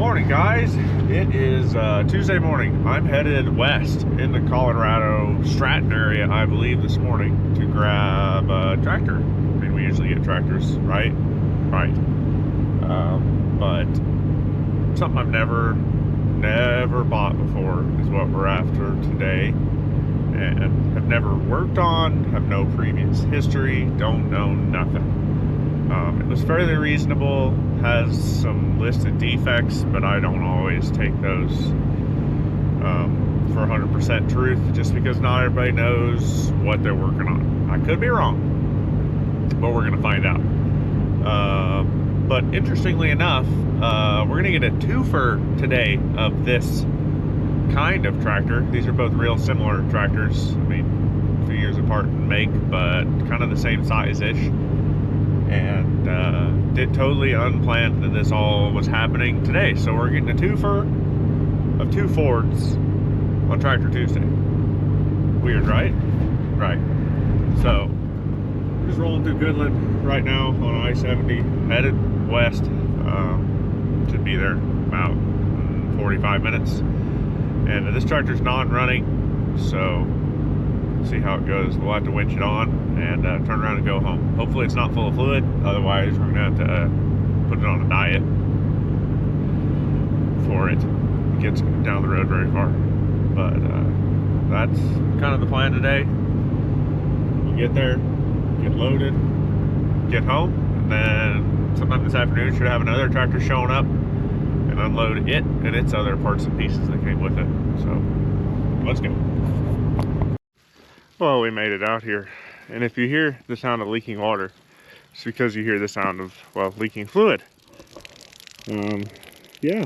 Morning, guys. It is Tuesday morning. I'm headed west in the Colorado Stratton area, I believe, this morning to grab a tractor. I mean, we usually get tractors, right? Right. But something I've never bought before is what we're after today, and have never worked on, have no previous history, don't know nothing. It was fairly reasonable, has some listed defects, but I don't always take those for 100% truth, just because not everybody knows what they're working on. I could be wrong, but we're going to find out. But interestingly enough, we're going to get a twofer today of this kind of tractor. These are both real similar tractors. I mean, a few years apart in make, but kind of the same size-ish. And it totally unplanned that this all was happening today. So we're getting a twofer of two Fords on Tractor Tuesday. Weird, right? Right. So just rolling through Goodland right now on I-70, headed west. Should be there about 45 minutes. And this tractor's non-running, so see how it goes. We'll have to winch it on and turn around and go home. Hopefully it's not full of fluid, otherwise we're gonna have to put it on a diet before it gets down the road very far. But that's kind of the plan today. We'll get there, get loaded, get home, and then sometime this afternoon should have another tractor showing up and unload it and its other parts and pieces that came with it. So let's go. Well, we made it out here, and if you hear the sound of leaking water, it's because you hear the sound of, well, leaking fluid. Yeah,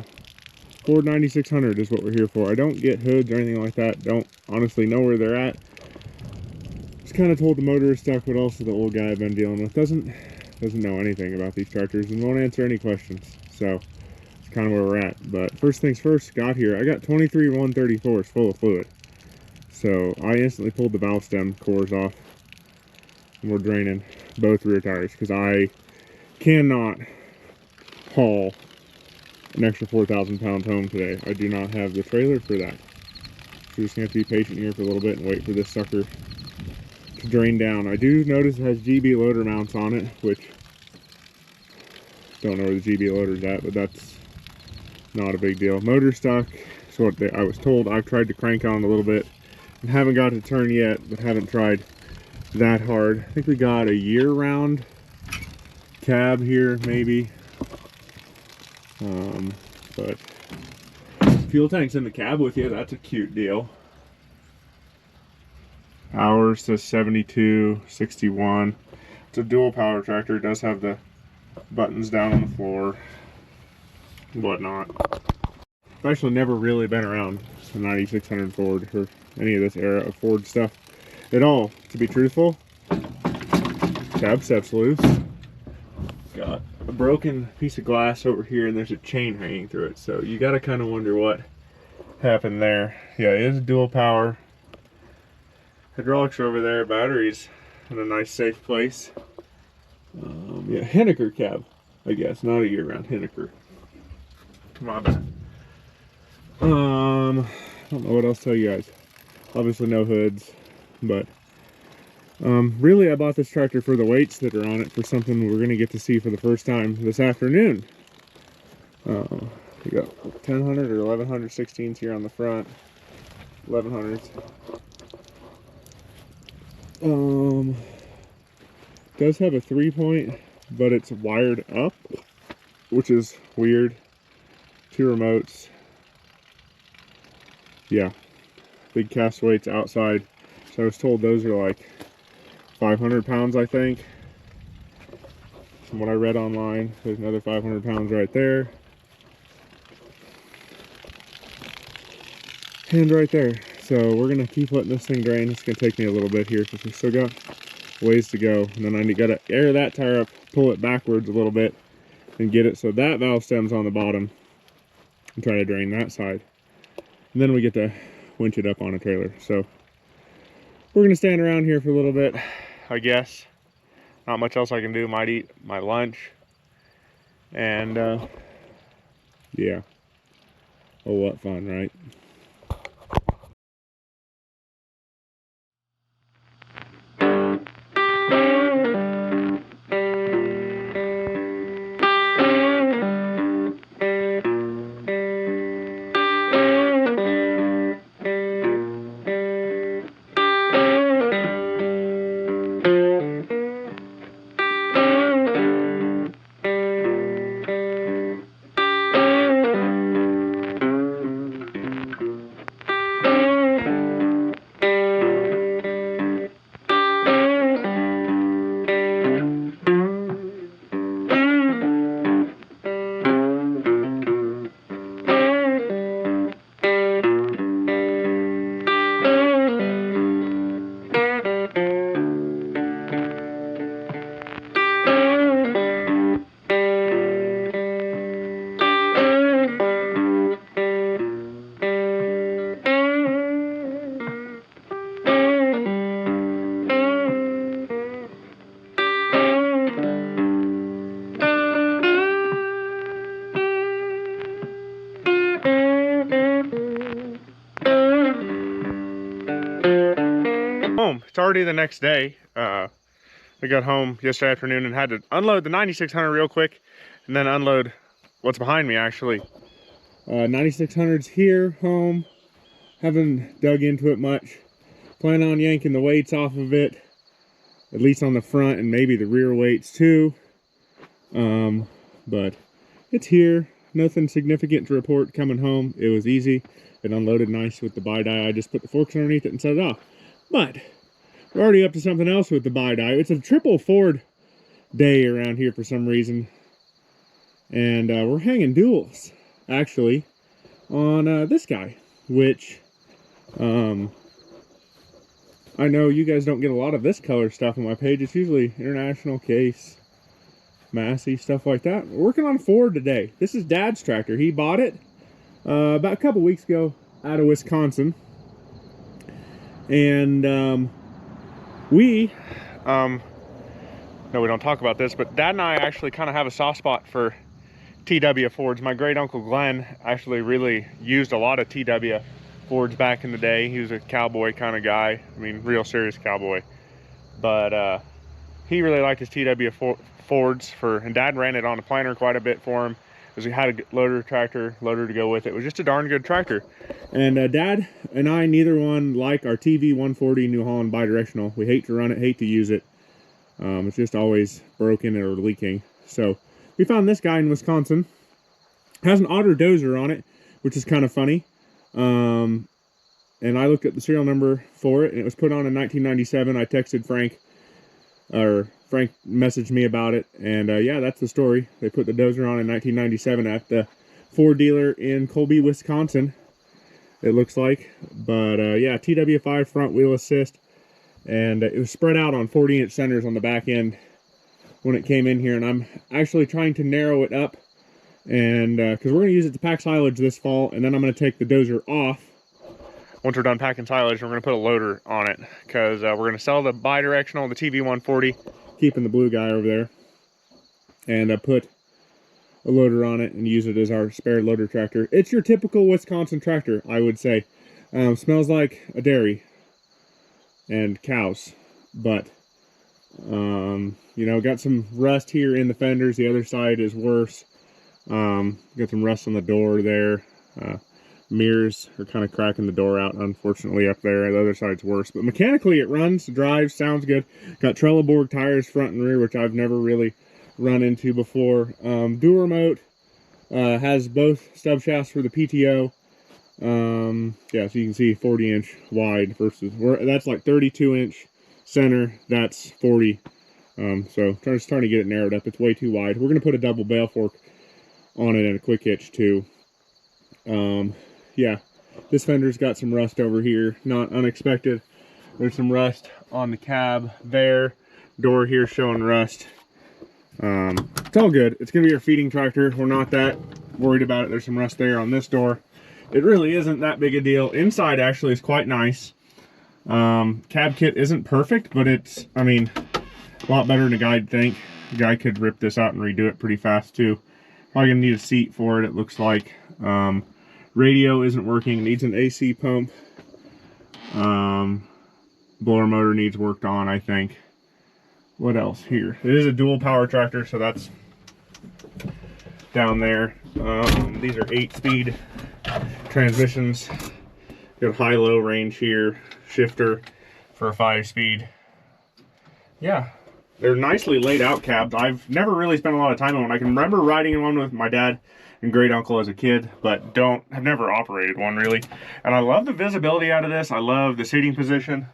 Ford 9600 is what we're here for. I don't get hoods or anything like that. Don't honestly know where they're at. Just kind of told the motor is stuck, but also the old guy I've been dealing with doesn't know anything about these tractors and won't answer any questions. So it's kind of where we're at. But first things first, got here. I got 23 134s full of fluid. So I instantly pulled the valve stem cores off, and we're draining both rear tires because I cannot haul an extra 4,000 pounds home today. I do not have the trailer for that. So we're just gonna have to be patient here for a little bit and wait for this sucker to drain down. I do notice it has GB loader mounts on it, which don't know where the GB loader's at, but that's not a big deal. Motor stuck, so what I was told. I've tried to crank on a little bit and haven't got to turn yet, but haven't tried that hard. I think we got a year-round cab here, maybe. But fuel tank's in the cab with you. That's a cute deal. Hours says 72, 61. It's a dual power tractor. It does have the buttons down on the floor, whatnot. I've actually never really been around the 9600 Ford or any of this era of Ford stuff at all, to be truthful. Cab step's loose. Got a broken piece of glass over here, and there's a chain hanging through it, so you gotta kind of wonder what happened there. Yeah, it is dual power. Hydraulics are over there, batteries in a nice safe place. Yeah, Henniker cab, I guess, not a year-round Henniker. My bad. I don't know what else to tell you guys. Obviously no hoods, but really I bought this tractor for the weights that are on it, for something we're going to get to see for the first time this afternoon. We got 1000 or 1100 16s here on the front, 1100s. Does have a 3-point, but it's wired up, which is weird. 2 remotes. Yeah, big cast weights outside. So I was told those are like 500 pounds, I think. From what I read online, there's another 500 pounds right there. And right there. So we're gonna keep letting this thing drain. It's gonna take me a little bit here because we still got ways to go. And then I gotta air that tire up, pull it backwards a little bit, and get it so that valve stem's on the bottom, and try to drain that side. And then we get to winch it up on a trailer. So we're gonna stand around here for a little bit, I guess. Not much else I can do. Might eat my lunch, and yeah, Oh, what fun, right? Home. It's already the next day. We got home yesterday afternoon and had to unload the 9600 real quick and then unload what's behind me actually. 9600's here, home. Haven't dug into it much. Plan on yanking the weights off of it, at least on the front and maybe the rear weights too. But it's here. Nothing significant to report coming home. It was easy. It unloaded nice with the bi-die. I just put the forks underneath it and set it off. But we're already up to something else with the bi-die. It's a triple Ford day around here for some reason. And we're hanging duals, actually, on this guy, which I know you guys don't get a lot of this color stuff on my page. It's usually International, Case, Massey, stuff like that. We're working on a Ford today. This is Dad's tractor. He bought it about a couple weeks ago out of Wisconsin. And no, we don't talk about this, but Dad and I actually kind of have a soft spot for TW Fords. My great uncle Glenn actually really used a lot of TW Fords back in the day. He was a cowboy kind of guy. I mean, real serious cowboy. But he really liked his TW Fords and Dad ran it on a planter quite a bit for him, because he had a loader to go with it. It was just a darn good tractor. And Dad and I, neither one like our TV 140 New Holland bidirectional. We hate to run it, hate to use it. It's just always broken or leaking. So we found this guy in Wisconsin. Has an auto dozer on it, which is kind of funny. And I looked at the serial number for it, and it was put on in 1997. I texted Frank, or Frank messaged me about it, and yeah, that's the story. They put the dozer on in 1997 at the Ford dealer in Colby, Wisconsin, it looks like. But yeah, TW5 front wheel assist, and it was spread out on 40-inch centers on the back end when it came in here, and I'm actually trying to narrow it up, and because we're going to use it to pack silage this fall, and then I'm going to take the dozer off. Once we're done packing silage, we're going to put a loader on it, because we're going to sell the bidirectional, the TV140, keeping the blue guy over there, and put a loader on it and use it as our spare loader tractor. It's your typical Wisconsin tractor, I would say. Smells like a dairy and cows, but you know, got some rust here in the fenders. The other side is worse. Got some rust on the door there. Mirrors are kind of cracking the door out, unfortunately, up there. The other side's worse, but mechanically it runs, drives, sounds good. Got Trelleborg tires front and rear, which I've never really run into before. Dual remote, has both stub shafts for the PTO. Yeah, so you can see 40-inch wide versus, that's like 32-inch center, that's 40. So just trying to get it narrowed up. It's way too wide. We're going to put a double bale fork on it and a quick hitch too. Yeah, this fender's got some rust over here, not unexpected. There's some rust on the cab there. Door here showing rust. It's all good. It's gonna be our feeding tractor. We're not that worried about it. There's some rust there on this door. It really isn't that big a deal. Inside actually is quite nice. Cab kit isn't perfect, but it's, I mean, a lot better than a guy'd think. The guy could rip this out and redo it pretty fast too. Probably gonna need a seat for it, it looks like. Radio isn't working, needs an AC pump. Blower motor needs worked on, I think. What else here? It is a dual power tractor, so that's down there. These are 8-speed transmissions. Got high-low range here, shifter for a 5-speed. Yeah, they're nicely laid out cabs. I've never really spent a lot of time on one. I can remember riding in one with my dad and great uncle as a kid, but have never operated one really. And I love the visibility out of this. I love the seating position.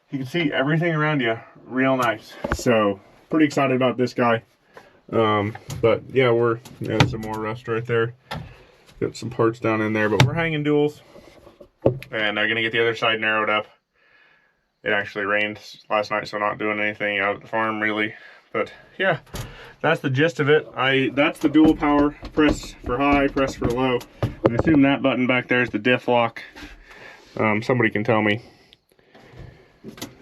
You can see everything around you real nice. So pretty excited about this guy. But yeah, there's some more rust right there. Got some parts down in there, but we're hanging duals. And I'm gonna get the other side narrowed up. It actually rained last night, so I'm not doing anything out at the farm really. But yeah, that's the gist of it. That's the dual power. Press for high, press for low. I assume that button back there is the diff lock. Somebody can tell me.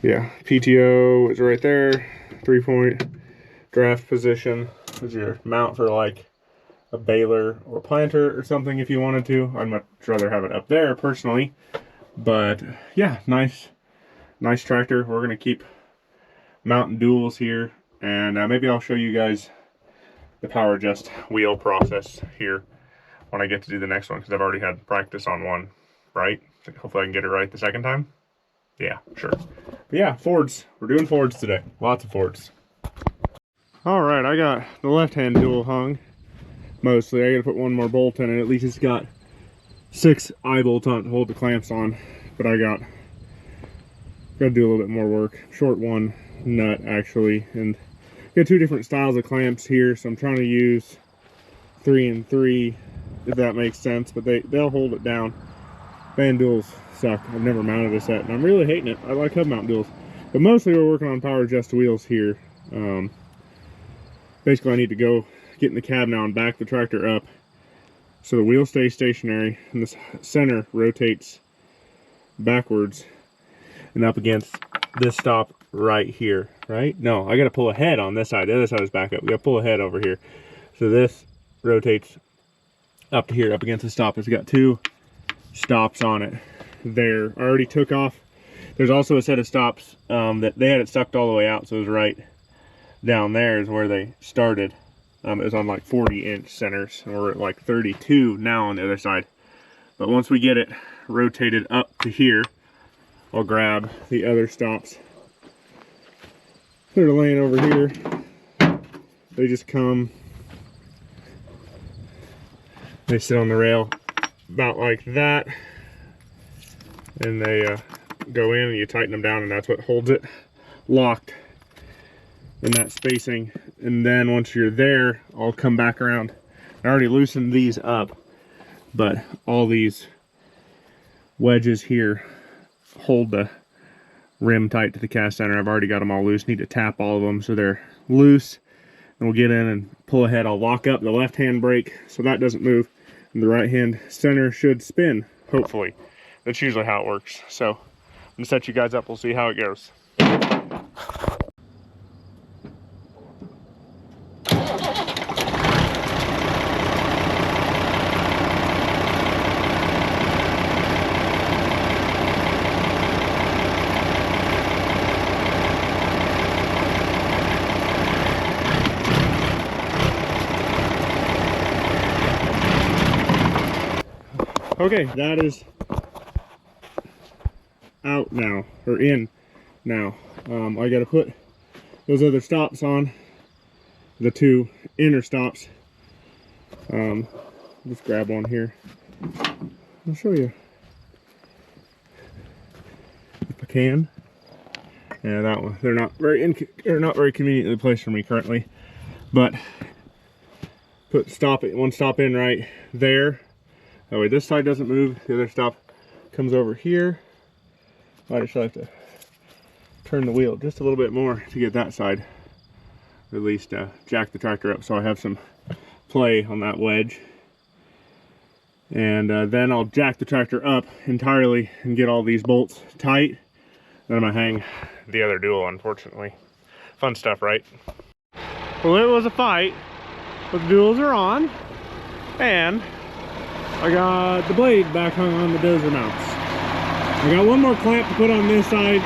Yeah, PTO is right there. 3-point draft position. Is your mount for like a baler or planter or something if you wanted to. I'd much rather have it up there personally. But yeah, nice tractor. We're gonna keep mounting duals here, and maybe I'll show you guys the power adjust wheel process here when I get to do the next one, because I've already had practice on one, right? Hopefully I can get it right the second time. Yeah, sure. But yeah, Fords. We're doing Fords today. Lots of Fords. All right, I got the left-hand dual hung. Mostly, I gotta put one more bolt in it. At least it's got 6 eye bolts on it to hold the clamps on. But I gotta do a little bit more work. Short one nut actually, and got 2 different styles of clamps here. So I'm trying to use 3 and 3, if that makes sense. But they'll hold it down. Band duals suck. I've never mounted a set, and I'm really hating it. I like hub mount duals, but mostly we're working on power adjust wheels here. Basically, I need to go get in the cab now and back the tractor up so the wheel stays stationary, and the center rotates backwards and up against this stop right here. Right? No, I got to pull ahead on this side. The other side is back up. We got to pull ahead over here. So this rotates up to here, up against the stop. It's got 2 stops on it there. I already took off. There's also a set of stops that they had it sucked all the way out, so it was right down there is where they started. It was on like 40-inch centers, and we're at like 32 now on the other side. But once we get it rotated up to here, I'll grab the other stops. They're laying over here. They just come, they sit on the rail about like that, and they go in and you tighten them down, and that's what holds it locked in that spacing. And then once you're there, I'll come back around. I already loosened these up, but all these wedges here hold the rim tight to the cast center. I've already got them all loose. Need to tap all of them so they're loose, and we'll get in and pull ahead. I'll lock up the left hand brake so that doesn't move, and the right hand center should spin, hopefully. That's usually how it works. So I'm gonna set you guys up. We'll see how it goes. Okay, that is out now, or in now. I gotta put those other stops on, the 2 inner stops. Just grab one here. I'll show you if I can. Yeah, that one. They're not very conveniently placed for me currently, but put one stop in right there. That way this side doesn't move. The other stop comes over here. I just have to turn the wheel just a little bit more to get that side, or at least jack the tractor up so I have some play on that wedge. And then I'll jack the tractor up entirely and get all these bolts tight. Then I'm gonna hang the other dual, unfortunately. Fun stuff, right? Well, it was a fight, but the duals are on, and I got the blade back hung on the dozer mounts. I got one more clamp to put on this side.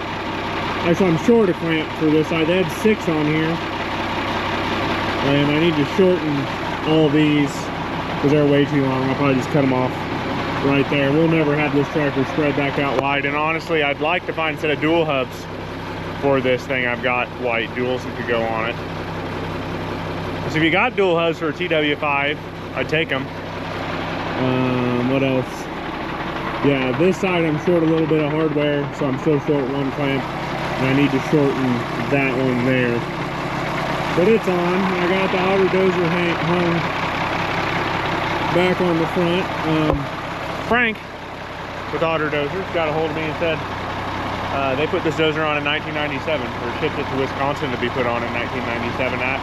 Actually, I'm short a clamp for this side. They had 6 on here. And I need to shorten all these because they're way too long. I'll probably just cut them off right there. We'll never have this tractor spread back out wide. And honestly, I'd like to find a set of dual hubs for this thing. I've got white duals that could go on it. So if you got dual hubs for a TW5, I'd take them. What else? Yeah, this side I'm short a little bit of hardware, so I'm still short one clamp. And I need to shorten that one there. But it's on. I got the auto dozer hung back on the front. Frank with auto dozers got a hold of me and said they put this dozer on in 1997, or shipped it to Wisconsin to be put on in 1997 at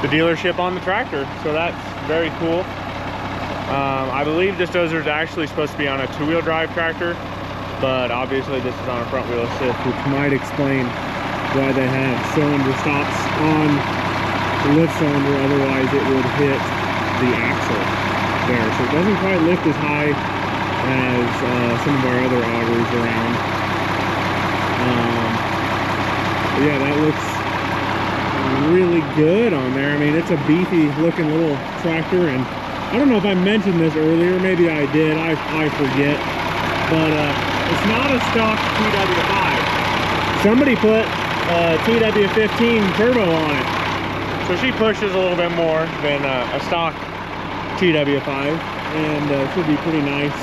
the dealership on the tractor. So that's very cool. I believe this dozer is actually supposed to be on a 2-wheel drive tractor, but obviously this is on a front wheel assist, which might explain why they have cylinder stops on the lift cylinder. Otherwise it would hit the axle there, so it doesn't quite lift as high as some of our other augers around. But yeah, that looks really good on there. I mean, it's a beefy looking little tractor, and I don't know if I mentioned this earlier, maybe I did, I forget, but it's not a stock TW5. Somebody put TW15 turbo on it, so she pushes a little bit more than a stock TW5, and should be pretty nice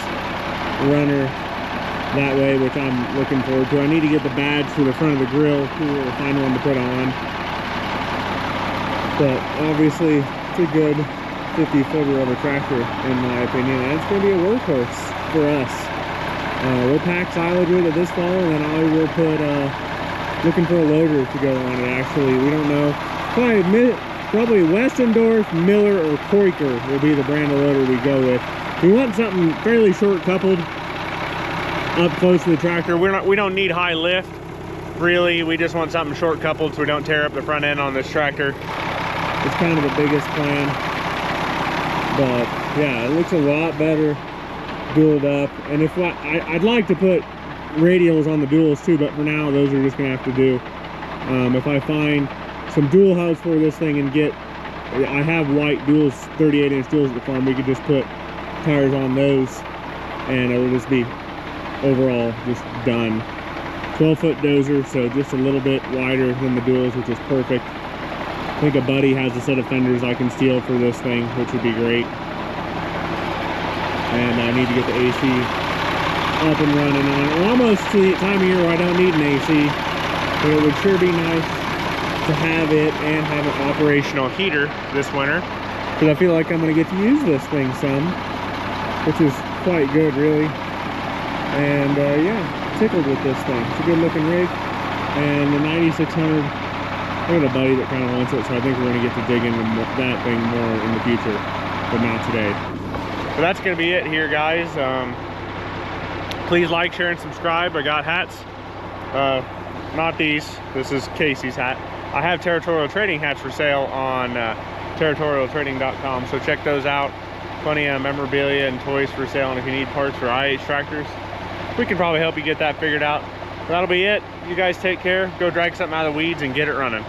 runner that way, which I'm looking forward to. I need to get the badge for the front of the grill too, or find one to put on, but obviously it's a good 50-footer of a tractor in my opinion, and it's going to be a workhorse for us. We'll pack silage with it this fall, and then I will put looking for a loader to go on it. Actually, we don't know. Probably Westendorf, Miller, or Koiker will be the brand of loader we go with. We want something fairly short coupled up close to the tractor. We don't need high lift really. We just want something short coupled so we don't tear up the front end on this tractor. It's kind of the biggest plan. But yeah, it looks a lot better dualed up. And if I'd like to put radials on the duals too, but for now those are just gonna have to do. If I find some dual hubs for this thing and I have white duals, 38-inch duals at the farm, we could just put tires on those and it will just be overall just done. 12-foot dozer, so just a little bit wider than the duals, which is perfect. I think a buddy has a set of fenders I can steal for this thing, which would be great. And I need to get the AC up and running on it. We're almost to the time of year where I don't need an AC, but it would sure be nice to have it and have an operational heater this winter, because I feel like I'm going to get to use this thing some, which is quite good really. And yeah, tickled with this thing. It's a good looking rig, and the 9600, I got a buddy that kind of wants it, so I think we're going to get to dig into that thing more in the future, but not today. So that's going to be it here, guys. Please like, share, and subscribe. I got hats. Not these. This is Casey's hat. I have Territorial Trading hats for sale on territorialtrading.com, so check those out. Plenty of memorabilia and toys for sale, and if you need parts for IH tractors, we can probably help you get that figured out. That'll be it. You guys take care. Go drag something out of the weeds and get it running.